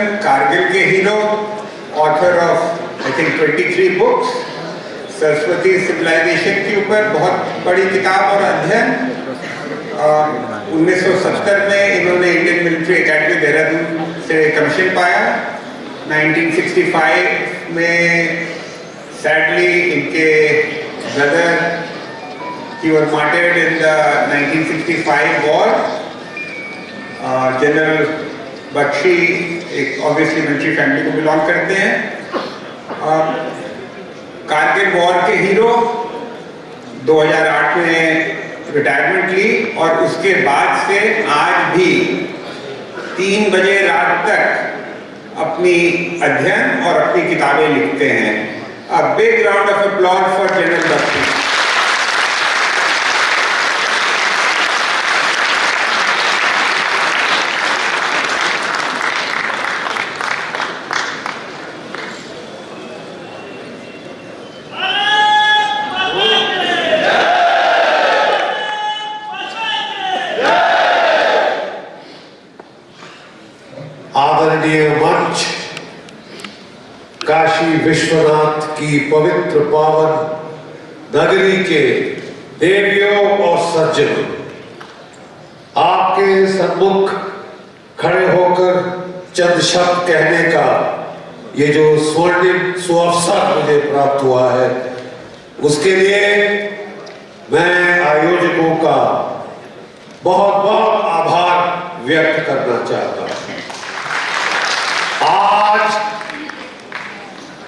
अभिनंदन, कारगिल के हीरो, author of I think 23 books, Saraswati civilisation के ऊपर बहुत बड़ी किताब और अध्ययन। 1970 में इन्होंने इंडियन मिलिट्री एकेडमी देहरादून से कमीशन पाया। 1965 में सैडली इनके brother he was martyred in the 1965 war. General Bakshi एक ऑब्वियसली मिलिट्री फैमिली को बिलोंग करते हैं। कारगिल वॉर के हीरो, 2008 में रिटायरमेंट ली और उसके बाद से आज भी 3 बजे रात तक अपनी अध्ययन और अपनी किताबें लिखते हैं। A big round of applause for general Bakshi. आदरणीय मंच, काशी विश्वनाथ की पवित्र पावन नगरी के देवियों और सज्जनों, आपके सम्मुख खड़े होकर चंद शब्द कहने का ये जो स्वर्णिम सुअवसर मुझे प्राप्त हुआ है, उसके लिए मैं आयोजकों का बहुत बहुत आभार व्यक्त करना चाहता हूं।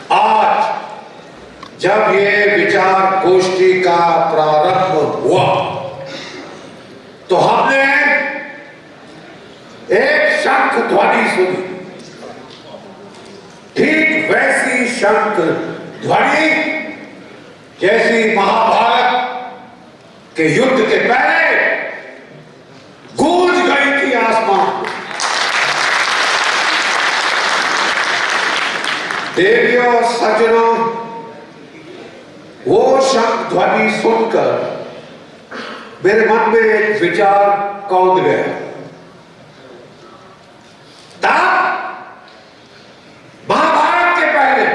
आज जब ये विचार गोष्ठी का प्रारंभ हुआ तो हमने एक शंख ध्वनि सुनी, ठीक वैसी शंख ध्वनि जैसी महाभारत के युद्ध के पहले गूंज गई थी आसमान को। देवियों और सज्जनों, वो शंख ध्वनि सुनकर मेरे मन में एक विचार कौंध गया। तब महाभारत के पहले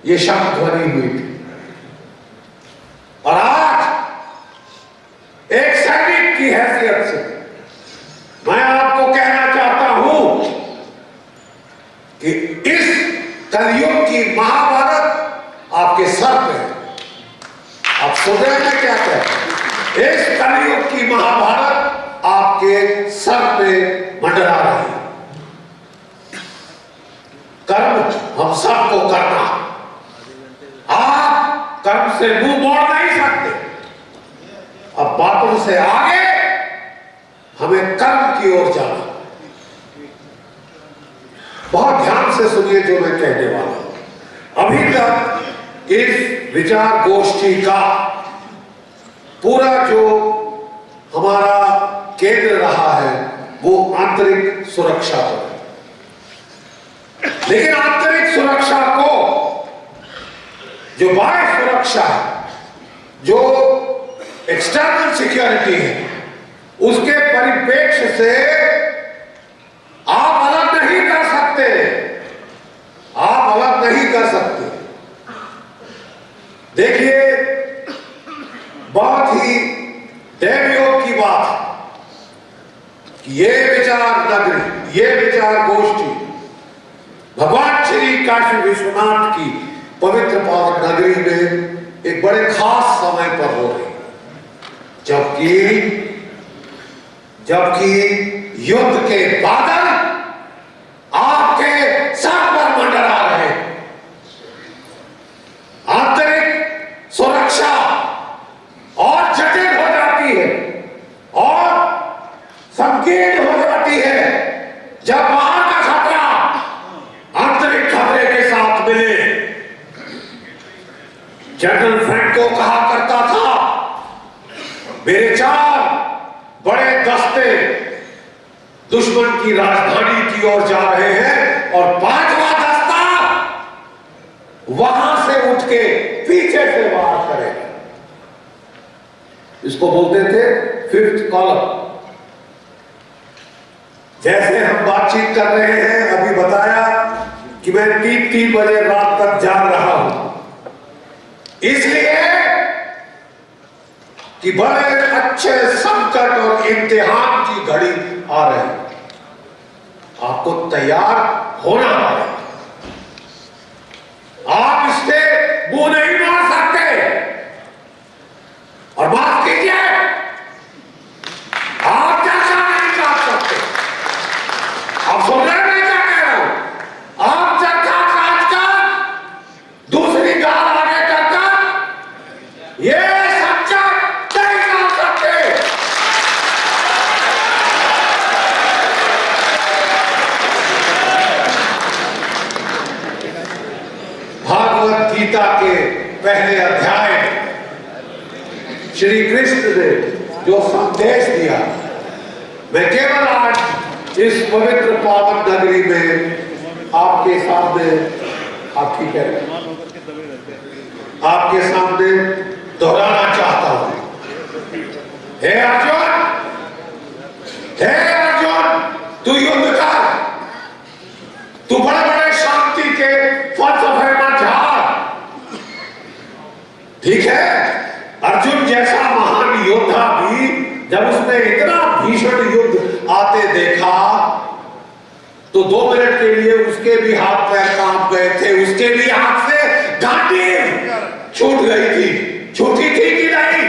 ये शंख ध्वनि हुई थी और आज एक सैनिक की हैसियत से मैं आपको कहना चाहता हूं कि इस कलयुग की महाभारत आपके सर पे है। आप सुन रहे हैं क्या कहते हैं? इस कलयुग की महाभारत आपके सर पे मंडरा रही है। कर्म हम सबको करना, आप कर्म से मुंह मोड़ नहीं सकते। अब बातों से आगे हमें कर्म की ओर जाना। बहुत ध्यान से सुनिए जो मैं कहने वाला हूं। अभी तक इस विचार गोष्ठी का पूरा जो हमारा केंद्र रहा है वो आंतरिक सुरक्षा पर है, लेकिन आंतरिक सुरक्षा को जो बाह्य सुरक्षा है, जो एक्सटर्नल सिक्योरिटी है, उसके परिप्रेक्ष्य से आप अलग नहीं कर सकते। आप अलग नहीं कर सकते। देखिए, बहुत ही दैवयोग की बात है कि ये विचार नगरी, ये विचार गोष्ठी भगवान श्री काशी विश्वनाथ की पवित्र पावन नगरी में एक बड़े खास समय पर हो रही, जबकि युद्ध के बादल आपके सर पर मंडरा रहे। आंतरिक सुरक्षा और जटिल हो जाती है और संकीर्ण हो जाती है जब बाहर का खतरा आंतरिक खतरे के साथ मिले। जनरल फ्रैंको कहा करता था, मेरे 4 बड़े दस्ते दुश्मन की राजधानी की ओर जा रहे हैं और 5वां दस्ता वहां से उठ के पीछे से वार करेगा। इसको बोलते थे 5th कॉलम। जैसे हम बातचीत कर रहे हैं, अभी बताया कि मैं 3-3 बजे रात तक जाग रहा हूं, इसलिए कि बड़े अच्छे संकट और इम्तिहान की घड़ी आ रही है। आपको तैयार होना पड़ेगा। आप इससे मुंह नहीं मार सकते। और माफ कीजिए, आप जैसा नहीं कर सकते। आप सुन रहे हैं मैं क्या कह रहा हूं? आप चरखा काट कर दूसरी गाल आगे करकर ये सच्चा नहीं कर सकते। भागवत गीता के पहले अध्याय श्री कृष्ण ने जो संदेश दिया, मैं केवल आज इस पवित्र पावन नगरी में आपके सामने, आप ठीक है, आपके सामने दोहराना चाहता हूं। हे अर्जुन, हे अर्जुन, तू युद्ध कर, तू बड़े बड़े शांति के फलसफे में झाड़, ठीक है। अर्जुन जैसा महान योद्धा भी जब उसने इतना भीषण युद्ध आते देखा तो 2 मिनट के लिए उसके भी हाथ पैर कांप गए थे, उसके भी हाथ से गांडी छूट गई थी। छूटी थी कि नहीं?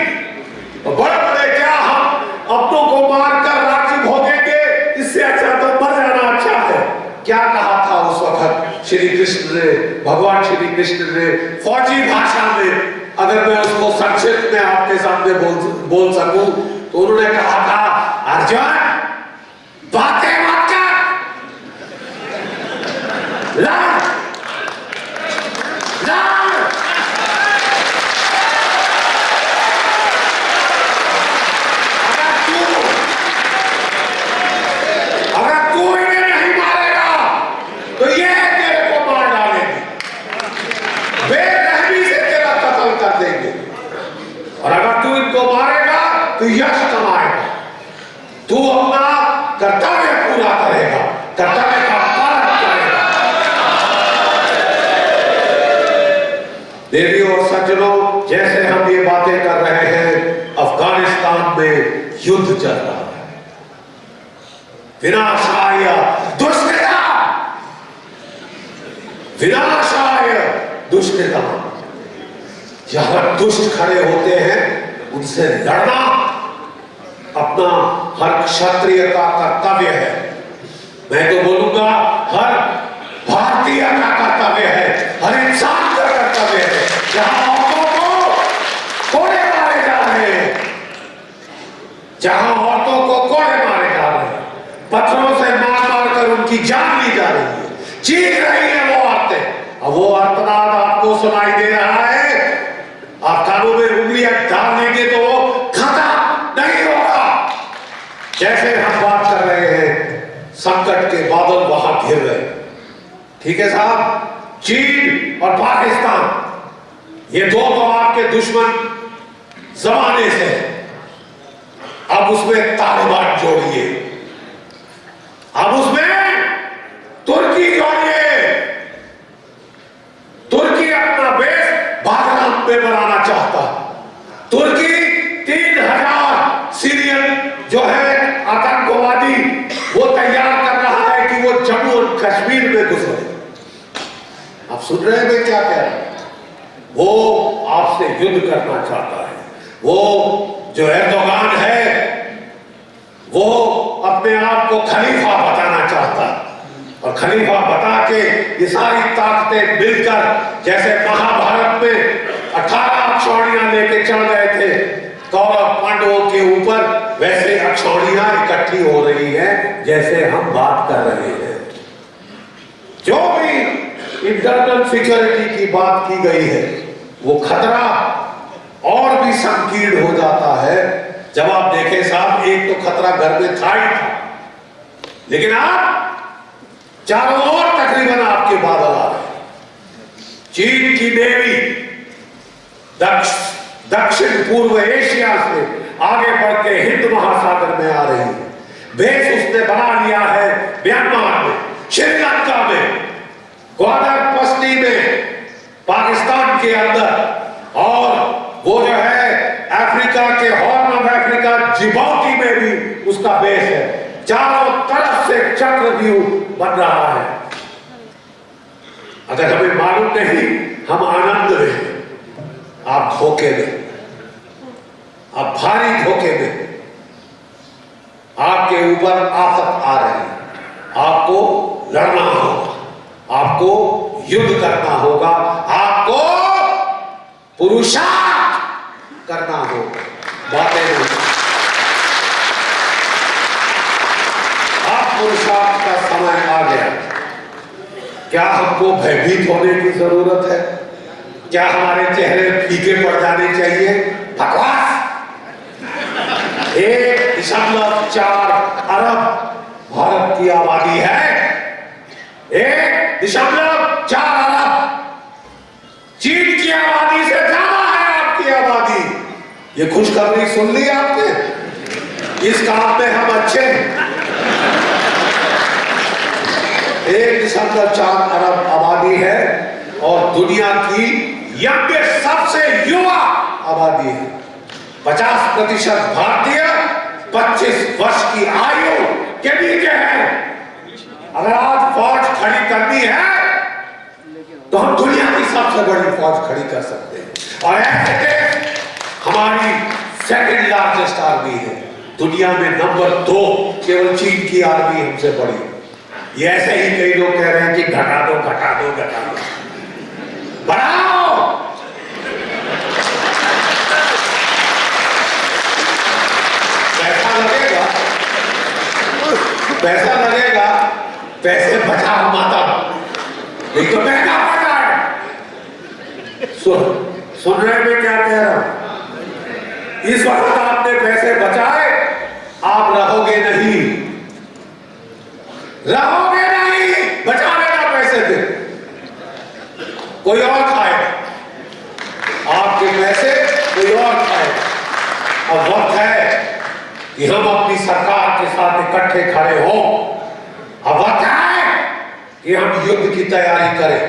तो बड़े बड़े क्या हम अपनों को मारकर राज्य भोगेंगे, इससे अच्छा तो मर जाना अच्छा है। क्या कहा था उस वक्त श्री कृष्ण ने, भगवान श्री कृष्ण ने फौजी भाषा में, अगर मैं उसको संक्षिप्त में आपके सामने बोल सकूं तो उन्होंने कहा था, अर्जुन बातें मत कर, लड़ लड़। अगर तू इन्हें नहीं मारेगा तो ये तेरे को मार डालेंगे, बेरहमी से तेरा कत्ल कर देंगे। और अगर तू इनको मारेगा तो यश कमाएगा, तू अपना कर्तव्य पूरा करेगा, कर्तव्य का पालन करेगा। देवियों और सज्जनों, जैसे हम ये बातें कर रहे हैं, अफगानिस्तान में युद्ध चल रहा है। विनाशाय दुष्कृतम्, विनाशाय दुष्कृतम्। जहां दुष्ट खड़े होते हैं उनसे लड़ना अपना हर क्षत्रिय का कर्तव्य है। मैं तो बोलूंगा हर भारतीय का कर्तव्य है, हर इंसान का कर्तव्य है। जहां औरतों को कोड़े मारे जा रहे हैं, जहां औरतों को कोड़े मारे जा रहे हैं, पत्थरों से मार मार कर उनकी जान ली जा रही है, चीख रही है वो औरतें। अब वो अर्थनाद आपको सुनाई दे रहा है, आप कानों में उंगलियां डाल देंगे तो वो खत्म नहीं होगा। जैसे हम बात कर रहे हैं, संकट के बादल वहां घिर रहे, ठीक है साहब। चीन और पाकिस्तान ये 2 तो आपके दुश्मन जमाने से, अब उसमें तालिबान जोड़िए, अब उसमें तुर्की जोड़िए। तुर्की अपना बेस बागराम पे बनाना चाहता। तुर्की 3000 सीरियन जो है आतंकवादी वो तैयार कर रहा है कि वो जम्मू और कश्मीर में घुसे। आप सुन रहे हैं मैं क्या कह रहा हूं? वो आपसे युद्ध करना चाहता है। वो जो एर्दोगान है वो अपने आप को खलीफा बताना चाहता है, और खलीफा बता के ये सारी ताकतें मिलकर, जैसे महाभारत में 18 अक्षौणियां लेके चढ़ गए थे कौरव पांडवों के ऊपर, वैसे अक्षौणियां इकट्ठी हो रही हैं जैसे हम बात कर रहे हैं। जो भी इंटरनल सिक्योरिटी की बात की गई है वो खतरा और भी संकीर्ण हो जाता है। जब आप देखें साहब, एक तो खतरा घर में था ही था, लेकिन आप चारों ओर तकरीबन आपके बादल आ रहे हैं। चीन की नेवी दक्षिण पूर्व एशिया से आगे बढ़ के हिंद महासागर में आ रही है। बेस उसने बना लिया है म्यांमार में, श्रीलंका में, ग्वादर पश्चिमी में, पाकिस्तान के अंदर, और वो जो है अफ्रीका के हॉर्न ऑफ अफ्रीका जिबौती में भी उसका बेस है। चारों तरफ से चक्रव्यूह बन रहा है। अगर हमें मालूम नहीं, हम आनंद में, आप धोखे में, आप भारी धोखे में, आपके ऊपर आफत आ रही है, आपको लड़ना होगा, आपको युद्ध करना होगा, आपको पुरुषार्थ करना होगा। बातें नहीं, आप पुरुषार्थ का समय आ गया। क्या हमको भयभीत होने की जरूरत है? क्या हमारे चेहरे फीके पड़ जाने चाहिए? बकवास। 1.4 अरब भारत की आबादी है। 1.4 अरब चीन की आबादी से ज्यादा है आपकी आबादी। ये खुशखबरी सुन ली आपने? इस काम में हम अच्छे हैं। 1.4 अरब आबादी है और दुनिया की यंगेस्ट सबसे युवा आबादी है। 50% भारतीय 25 वर्ष की आयु के नीचे है। अगर आज फौज खड़ी करनी है तो हम दुनिया की सबसे बड़ी फौज खड़ी कर सकते हैं। और ऐसे हमारी सेकंड लार्जेस्ट आर्मी है दुनिया में, नंबर 2 केवल चीन की आर्मी हमसे बड़ी। ये ऐसे ही कई लोग कह रहे हैं कि घटा दो घटा दो घटा दो, बढ़ाओ। पैसा लगेगा, पैसा लगेगा, पैसे बचाओ माता, नहीं तो महंगा पड़ रहा है। सुन रहे मैं क्या कह रहा हूं? इस वक्त आपने पैसे बचाए, आप रहोगे नहीं, रहोगे नहीं, बचा लेना पैसे थे, कोई और खाएगा आपके पैसे, कोई और खाएगा। अब वक्त है कि हम अपनी सरकार के साथ इकट्ठे खड़े हों। अब वक्त है कि हम युद्ध की तैयारी करें।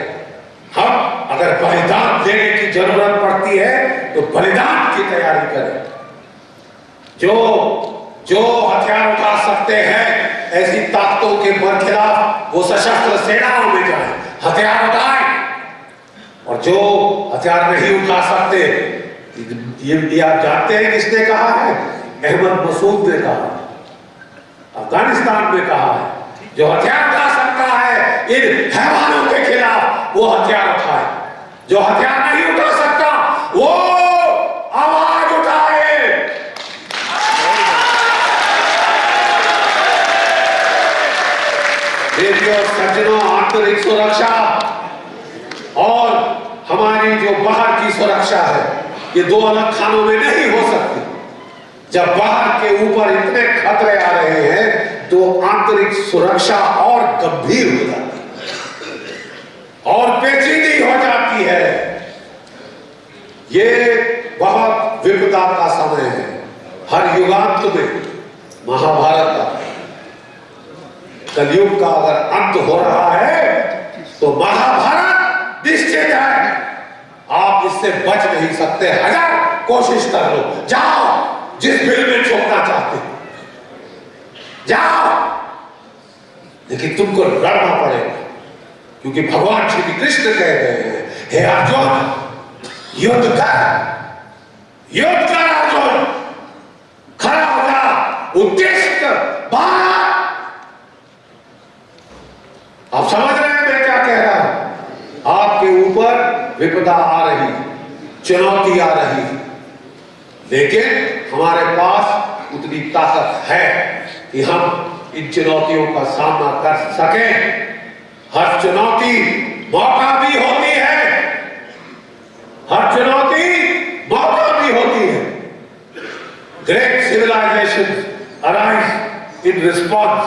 हम अगर बलिदान देने की जरूरत पड़ती है तो बलिदान की तैयारी करें। जो हथियार उठा सकते हैं ऐसी ताकतों के बरखिलाफ वो सशस्त्र सेनाओं में जाए, हथियार उठाए। और जो हथियार नहीं उठा सकते, ये आप जानते हैं किसने कहा है? अहमद मसूद ने कहा, अफगानिस्तान में कहा है, जो हथियार उठा सकता है इन हैवानों के खिलाफ वो हथियार उठाए, जो हथियार नहीं उठा सकता वो आवाज उठाए। देवियों सज्जनों, आंतरिक सुरक्षा और हमारी जो बाहर की सुरक्षा है, ये दो अलग खानों में नहीं हो सकती। जब बाहर के ऊपर इतने खतरे आ रहे हैं तो आंतरिक सुरक्षा और गंभीर हो जाती है और पेचीदी हो जाती है। ये बहुत विपदा का समय है। हर युगांत में महाभारत का, कलयुग का अगर अंत हो रहा है तो महाभारत निश्चित है। आप इससे बच नहीं सकते, हजार कोशिश कर लो, जाओ जिस बिल में झोंकना चाहते जाओ, लेकिन तुमको लड़ना पड़ेगा, क्योंकि भगवान श्री कृष्ण कह रहे हैं, हे अर्जुन युद्ध कर अर्जुन, खड़ा हो जा, उद्देश्य कर, बाहर। आप समझ रहे हैं मैं क्या कह रहा हूं? आपके ऊपर विपदा आ रही, चुनौती आ रही, लेकिन हमारे पास उतनी ताकत है कि हम इन चुनौतियों का सामना कर सकें। हर चुनौती मौका भी होती है, हर चुनौती मौका भी होती है। Great civilisations arise in response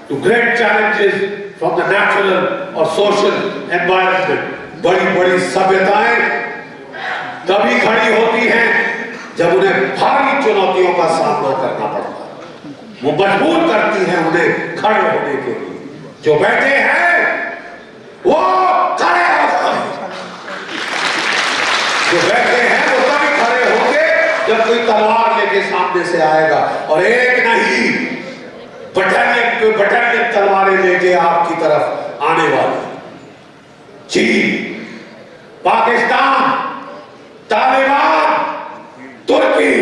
to great challenges from the natural और सोशल एनवायरनमेंट। बड़ी बड़ी सभ्यताएं तभी खड़ी होती हैं जब उन्हें भारी चुनौतियों का सामना करना पड़ता है। वो मजबूर करती हैं उन्हें खड़े होने के लिए। जो बैठे हैं वो खड़े हो जाएं। जो बैठे हैं वो तभी खड़े होंगे जब कोई तलवार लेके सामने से आएगा, और एक नहीं बटालियन तलवारें लेके आपकी तरफ आने वाले। चीन, पाकिस्तान, तालिबान, तुर्की,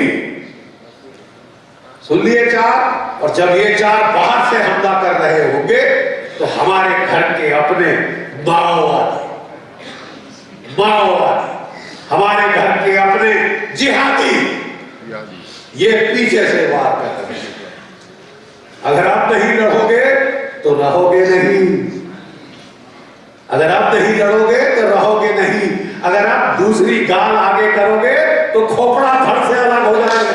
सुन लिए चार। और जब ये चार बाहर से हमला कर रहे होंगे तो हमारे घर के अपने माओवादी, हमारे घर के अपने जिहादी ये पीछे से वार कर रहे हैं। अगर आप नहीं लड़ोगे तो रहोगे नहीं, अगर आप नहीं लड़ोगे तो रहोगे नहीं, अगर आप दूसरी गाल आगे करोगे तो खोपड़ा धड़ से अलग हो जाएगा।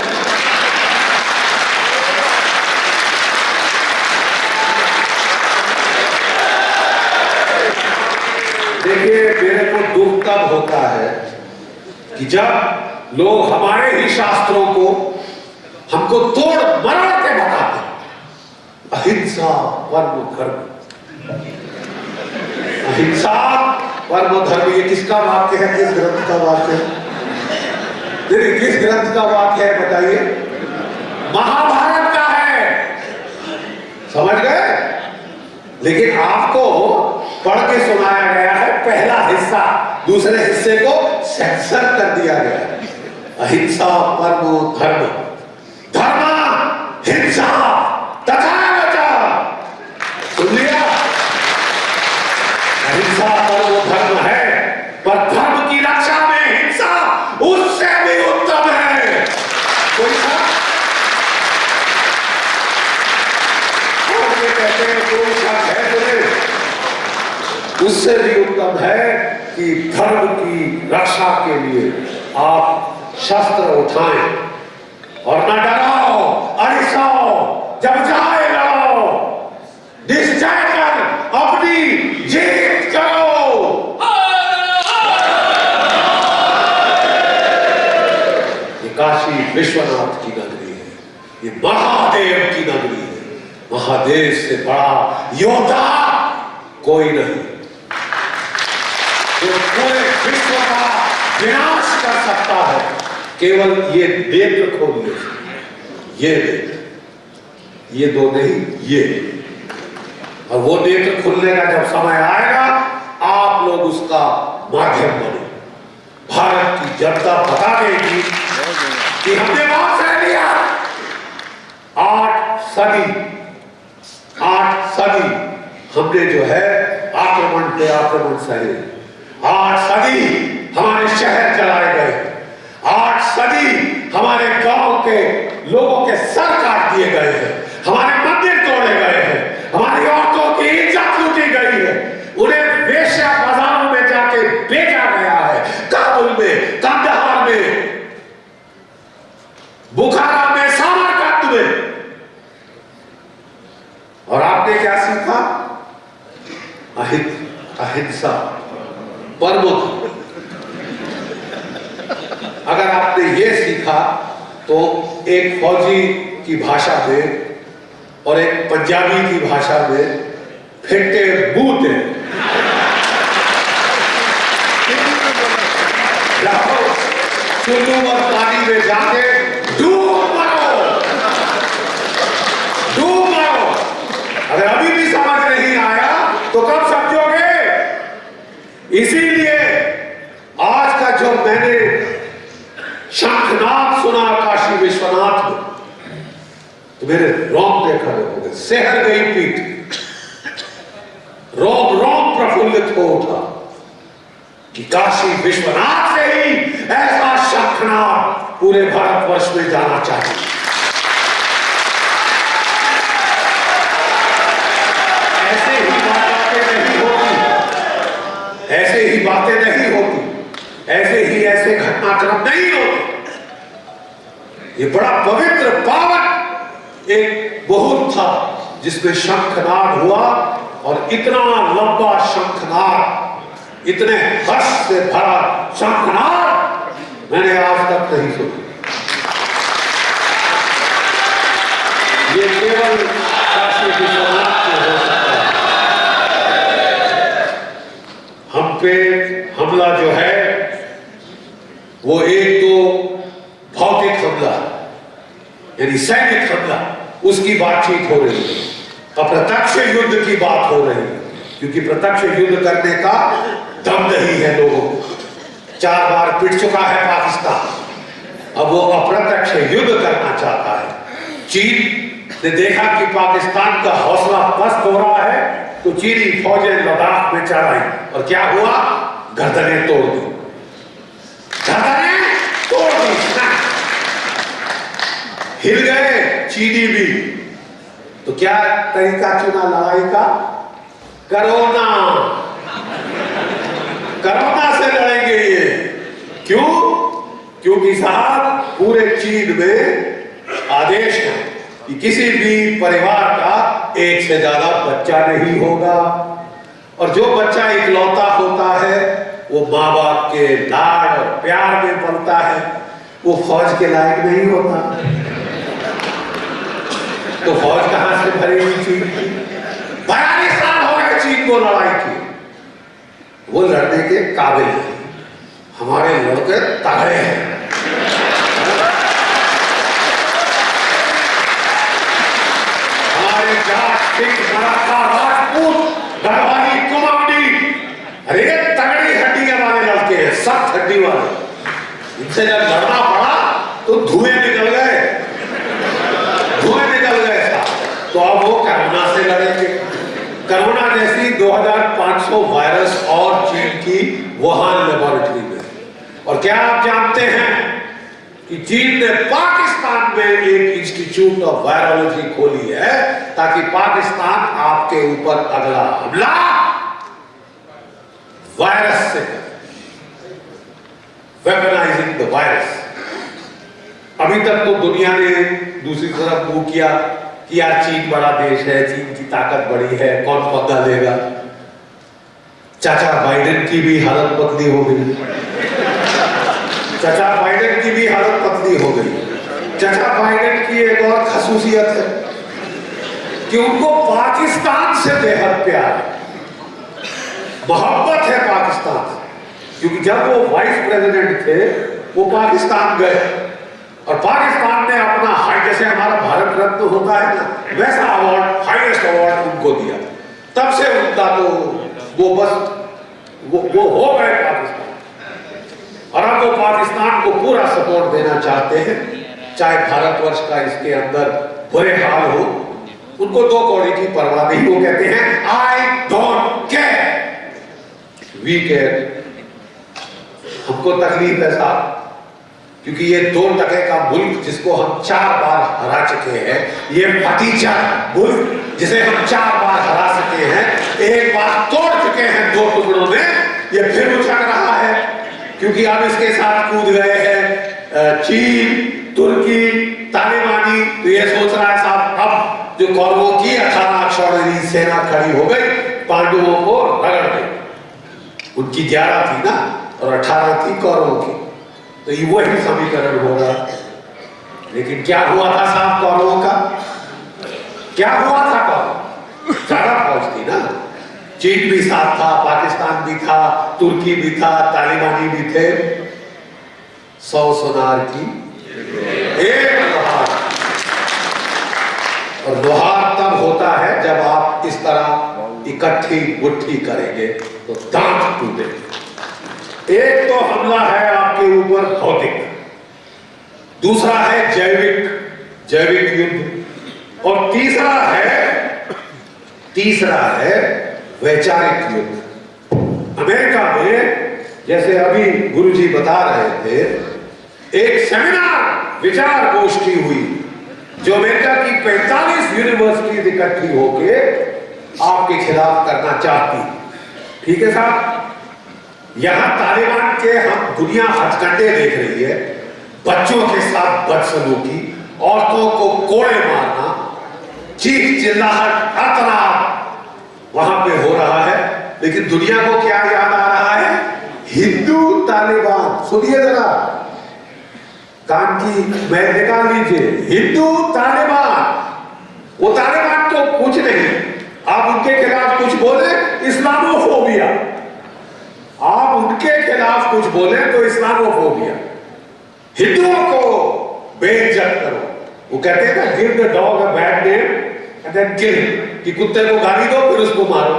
देखिए, मेरे को दुख तब होता है कि जब लोग हमारे ही शास्त्रों को हमको तोड़ मरोड़ के बताते हैं। अहिंसा परमो धर्म, अहिंसा परमो धर्म, ये किसका वाक्य है? किस ग्रंथ का वाक्य है? देखिए, किस ग्रंथ का वाक्य है बताइए? महाभारत का है, समझ गए? लेकिन आपको पढ़ के सुनाया गया है पहला हिस्सा, दूसरे हिस्से को सेंसर कर दिया गया है। अहिंसा परमो धर्म, धर्म हिंसा तथा सुन लिया? अहिंसा परमो धर्म है, पर धर्म की रक्षा में हिंसा उससे भी उत्तम है। कोई सा कहते हैं कोई शक है तुम्हें? उससे भी उत्तम है कि धर्म की रक्षा के लिए आप शस्त्र उठाएं और न डराओ, अरिसाओ, जब जाए लड़ो, निश्चय कर अपनी जीत करो। ये काशी विश्वनाथ की नगरी है, ये महादेव की नगरी है। महादेव से बड़ा योद्धा कोई नहीं, जो पूरे विश्व का विनाश कर सकता है। केवल ये नेत्र खोलिए, ये नेत्र, ये दो नहीं, ये। और वो नेत्र खुलने का जब समय आएगा, आप लोग उसका माध्यम बने। भारत की जनता बता देगी कि हमने बहुत सह लिया। 8 सदी हमने जो है आक्रमण पे आक्रमण सहे। 8 सदी हमारे शहर जलाए गए, 8 सदी हमारे गांव के लोगों के सर काट दिए गए हैं, हमारे मंदिर तोड़े गए हैं, हमारी औरतों की इज्जत लूटी गई है, उन्हें वेश्या बाजारों में जाके बेचा गया है, काबुल में, कंदहार में, बुखारा में, सामरकंद में। और आपने क्या सीखा? अहिंसा परमो धर्म। अगर आपने ये सीखा तो एक फौजी की भाषा में और एक पंजाबी की भाषा में फेंटे बूते चुल्लू और पानी में जाके डूब मरो। अगर अभी भी समझ नहीं आया तो कब समझोगे? इसीलिए आज का जो मैंने शंखनाद सुना काशी विश्वनाथ में, तो मेरे रोंगटे खड़े हो गए, सहर गई पीठ, रोम रोम प्रफुल्लित हो उठा कि काशी विश्वनाथ से ही ऐसा शंखनाद पूरे भारतवर्ष में जाना चाहिए। ऐसे ही बातें नहीं होती, ऐसे घटनाक्रम नहीं होते। ये बड़ा पवित्र पावन एक मुहूर्त था जिसमें शंखनाद हुआ, और इतना लंबा शंखनाद, इतने हर्ष से भरा शंखनाद मैंने आज तक नहीं सुना। ये पे हमला जो है वो एक तो भौतिक हमला यानी सैनिक हमला, उसकी बातचीत हो रही है, अप्रत्यक्ष युद्ध की बात हो रही है, क्योंकि प्रत्यक्ष युद्ध करने का दम नहीं है लोगों को। 4 बार पिट चुका है पाकिस्तान, अब वो अप्रत्यक्ष युद्ध करना चाहता है। चीन ने देखा कि पाकिस्तान का हौसला पस्त हो रहा है, तो चीनी फौजें लद्दाख में चढ़ आई और क्या हुआ, गर्दनें तोड़ दी, गर्दनें तोड़ दी, हिल गए चीनी भी। तो क्या तरीका चुना लड़ाई का, कोरोना, कोरोना से लड़ेंगे ये। क्यों? क्योंकि साहब पूरे चीन में आदेश है कि किसी भी परिवार का 1 से ज्यादा बच्चा नहीं होगा, और जो बच्चा इकलौता होता है वो माँ बाप के लाड और प्यार में पलता है, वो फौज के लायक नहीं होता। तो फौज कहां से भरेगी चीन की? 42 साल हो गए चीन को लड़ाई की, वो लड़ने के काबिल है। हमारे लड़के तगड़े हैं, हमारे जाट, सिख, मराठा, राजपूत, गढ़वाली, कुमाऊनी, अरे तगड़ी हड्डी वाले लड़के हैं, सख्त हड्डी वाले। इनसे जब लड़ना पड़ा तो धुएं निकल गए, तो अब वो कोरोना से लड़ेंगे। कोरोना जैसी 2500 वायरस और चीन की वुहान लेबोरेटरी में। और क्या आप जानते हैं कि चीन ने पाकिस्तान में एक इंस्टीट्यूट ऑफ वायरोलॉजी खोली है, ताकि पाकिस्तान आपके ऊपर अगला हमला वायरस से, वेपनाइजिंग द वायरस। अभी तक तो दुनिया ने दूसरी तरफ मुंह किया कि यार चीन बड़ा देश है, चीन की ताकत बड़ी है, कौन पकड़ा लेगा। चाचा बाइडेन की भी हालत पतली हो गई, चाचा बाइडेन की भी हालत पतली हो गई। चाचा बाइडेन की एक और खसूसियत है कि उनको पाकिस्तान से बेहद प्यार है, मोहब्बत है पाकिस्तान से, क्योंकि जब वो वाइस प्रेसिडेंट थे वो पाकिस्तान गए और पाकिस्तान ने अपना जैसे हमारा भारत रत्न होता है ना, वैसा अवार्ड, हाईएस्ट अवार्ड उनको दिया। तब से उनका तो वो बस वो हो गए पाकिस्तान, और अब वो पाकिस्तान को पूरा सपोर्ट देना चाहते हैं, चाहे भारतवर्ष का इसके अंदर बुरे हाल हो, उनको 2 कौड़ी की परवाह नहीं। वो कहते हैं I don't care, we care. हमको तकलीफ है साहब, क्योंकि ये 2 टके का मुल्क जिसको हम 4 बार हरा चुके हैं, ये भतीजा मुल्क जिसे हम 4 बार हरा चुके हैं, एक बार तोड़ चुके हैं 2 टुकड़ों में, ये फिर उछल रहा है, क्योंकि अब इसके साथ कूद गए हैं चीन, तुर्की, तालिबानी। तो ये सोच रहा है साहब अब जो कौरवों की 18 अक्षौहिणी सेना खड़ी हो गई, पांडवों को रगड़ गई। उनकी 11 थी ना और 18 थी कौरवों की, तो ये वही समीकरण होगा। लेकिन क्या हुआ था साहब कौरवों का, क्या हुआ था? कौरव ज्यादा फौज थी ना, चीन भी साथ था, पाकिस्तान भी था, तुर्की भी था, तालिबानी भी थे। 100 सोनार की एक लोहार, और लोहार तब होता है जब आप इस तरह इकट्ठी मुट्ठी करेंगे तो दांत टूटेंगे। एक तो हमला है आपके ऊपर भौतिक, दूसरा है जैविक युद्ध, और तीसरा है वैचारिक युद्ध। अमेरिका में जैसे अभी गुरुजी बता रहे थे, एक सेमिनार विचार गोष्ठी हुई जो अमेरिका की 45 यूनिवर्सिटीज इकट्ठी होके आपके खिलाफ करना चाहती। ठीक है साहब, यहां तालिबान के हम दुनिया हथकंडे देख रही है, बच्चों के साथ बदसलूकी, औरतों को कोड़े मारना, चीख चिल्लाहट, अतराब वहां पे हो रहा है। लेकिन दुनिया को क्या याद आ रहा है? हिंदू तालिबान। सुनिए जरा, कान की मैं निकाल लीजिए, हिंदू तालिबान। वो तालिबान तो कुछ नहीं, आप उनके खिलाफ कुछ बोले, इस्लामोफोबिया। खिलाफ कुछ बोले तो इस्लामोफोबिया, हिंदुओं को बेइज्जत करो। वो कहते हैं ना, give the dog a bad name and then kill, कि कुत्ते को गाली दो फिर उसको मारो।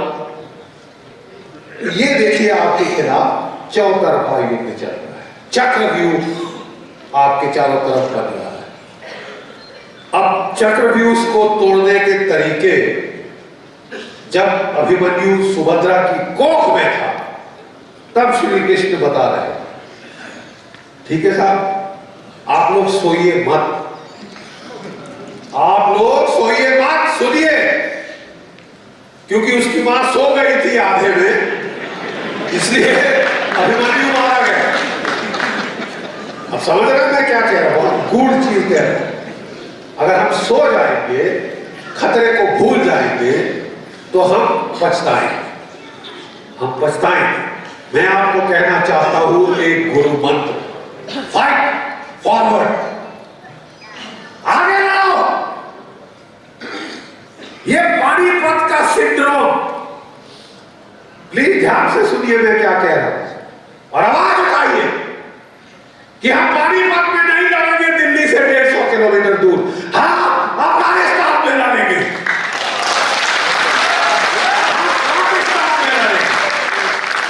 ये देखिए आपके खिलाफ चौतरफा युद्ध चल रहा है, चक्रव्यूह आपके चारों तरफ बन रहा है। अब चक्रव्यूह को तोड़ने के तरीके, जब अभिमन्यु सुभद्रा की कोख में था तब श्री कृष्ण बता रहे, ठीक है साहब, आप लोग सोइए मत, आप लोग सोइए मत, सुनिए, क्योंकि उसकी मां सो गई थी आधे में, इसलिए अभिमन्यु मारा गया। अब समझ रहे हैं मैं क्या कह रहा हूं? बहुत गूढ़ चीज कह रहा हूं। अगर हम सो जाएंगे, खतरे को भूल जाएंगे, तो हम पछताएंगे, हम पछताएंगे। मैं आपको कहना चाहता हूं एक गुरु मंत्र, फाइट फॉरवर्ड, आगे लाओ। ये पानीपत का सिंड्रोम, प्लीज ध्यान से सुनिए मैं क्या कह रहा हूं और आवाज उठाइए कि हम पानीपत में नहीं लड़ेंगे दिल्ली से 150 किलोमीटर दूर, हाँ अफगानिस्तान में लड़ेंगे,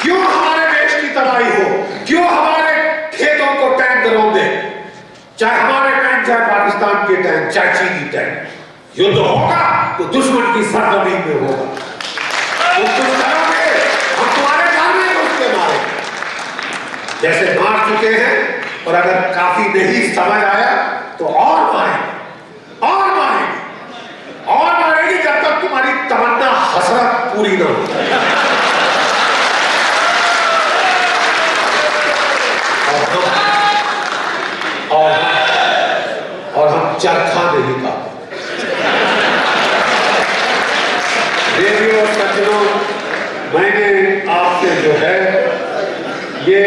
क्यों हमारे देश की तबाही हो, क्यों हमारे खेतों को टैंक रौंदे, चाहे हमारे टैंक, चाहे पाकिस्तान के टैंक, चाहे चीनी टैंक। युद्ध होगा तो दुश्मन की सरजमीन में होगा, हम तुम्हारे घर में घुस के मारे जैसे मार चुके हैं, और अगर काफी नहीं समझ आया तो और मारेंगे, और मारेंगे, और मारेंगे, जब तक तुम्हारी तमन्ना हसरत पूरी ना हो। और हम चरखा नहीं काटते। रेडियो सज्जनों, मैंने आपसे जो है ये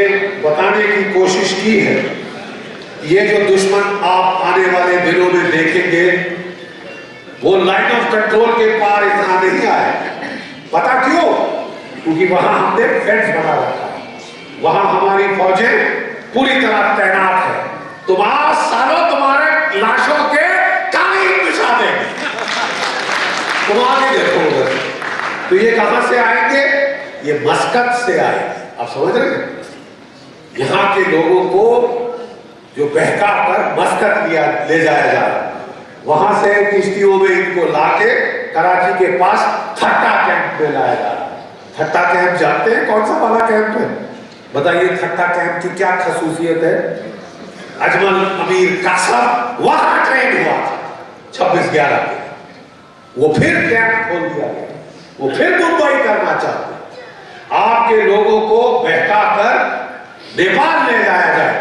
बताने की कोशिश की है, ये जो दुश्मन आप आने वाले दिनों में देखेंगे वो लाइन ऑफ कंट्रोल के पार इतना नहीं आए। पता क्यों? क्योंकि वहां हमने फेंस बना रखा है, वहां हमारी फौजें पूरी तरह तैनात है। तुम आज सालों तुम्हारे लाशों के कालीन बिछा देंगे, तुम आगे देखो उधर। तो ये कहां से आएंगे? ये मस्कत से आएंगे। आप समझ रहे हैं? यहां के लोगों को जो बहका कर मस्कत ले जाया जा रहा है, वहां से किश्तियों में इनको लाके कराची के पास थट्टा कैंप में लाया जा रहा है। थट्टा कैंप जानते हैं कौन सा वाला कैंप है? बताइए, थट्टा कैंप की क्या खसूसियत है? अजमल अमीर कासम वहां ट्रेन हुआ था 26/11 के, वो फिर कैंप खोल दिया गया, वो फिर मुंबई करना चाहते। आपके लोगों को बहका कर नेपाल ले जाया जाए,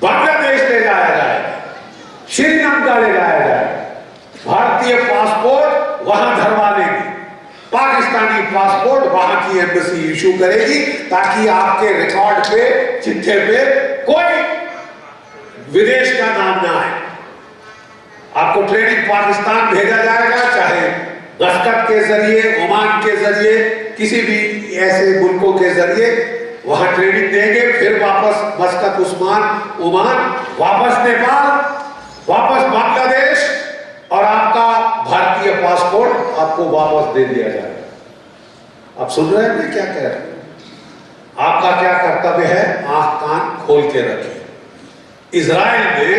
बांग्लादेश ले जाया जाए, श्रीलंका ले जाया जाए, भारतीय पासपोर्ट वहां धरवा लेंगे, पाकिस्तानी पासपोर्ट वहां की एम्बेसी इशू करेगी, ताकि आपके रिकॉर्ड पे, चिट्ठे पे कोई विदेश का नाम ना आए। आपको ट्रेनिंग पाकिस्तान भेजा जाएगा, चाहे मस्कत के जरिए, ओमान के जरिए, किसी भी ऐसे मुल्कों के जरिए वहां ट्रेनिंग देंगे, फिर वापस मस्कत, ओमान, वापस नेपाल, वापस बांग्लादेश, और आपका भारतीय पासपोर्ट आपको वापस दे दिया जाएगा। आप सुन रहे हैं मैं क्या कह रहा हूं? आपका क्या कर्तव्य है? आंख कान खोल के रखिए। इजराइल में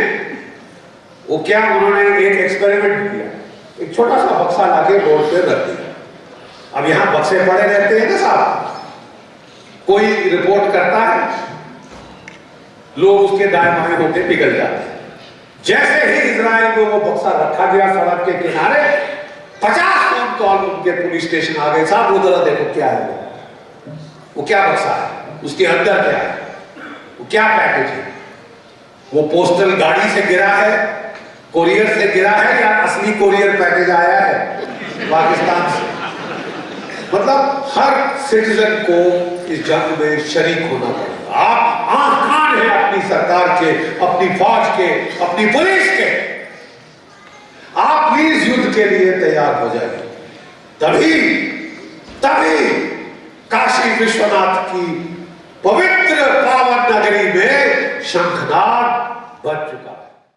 वो क्या, उन्होंने एक एक्सपेरिमेंट किया, एक छोटा सा बक्सा लाके रोड पे रख दिया। अब यहां बक्से पड़े रहते हैं ना साहब, कोई रिपोर्ट करता है, लोग उसके दाएं बाएं होकर निकल जाते हैं। जैसे ही इजराइल में वो बक्सा रखा गया सड़क के किनारे, 50 फोन कॉल उनके पुलिस स्टेशन आ गए, साहब वो जरा देखो क्या है, वो क्या बक्सा है, उसके अंदर क्या है, वो क्या पैकेज है, वो पोस्टल गाड़ी से गिरा है, कोरियर से गिरा है, या असली कोरियर पैकेज आया है पाकिस्तान से। मतलब हर सिटीजन को इस जंग में शरीक होना पड़ेगा। आप आंख कान है अपनी सरकार के, अपनी फौज के, अपनी पुलिस के। आप प्लीज युद्ध के लिए तैयार हो जाइए, तभी काशी विश्वनाथ की पवित्र पावन नगरी में शंखनाद बज चुका है।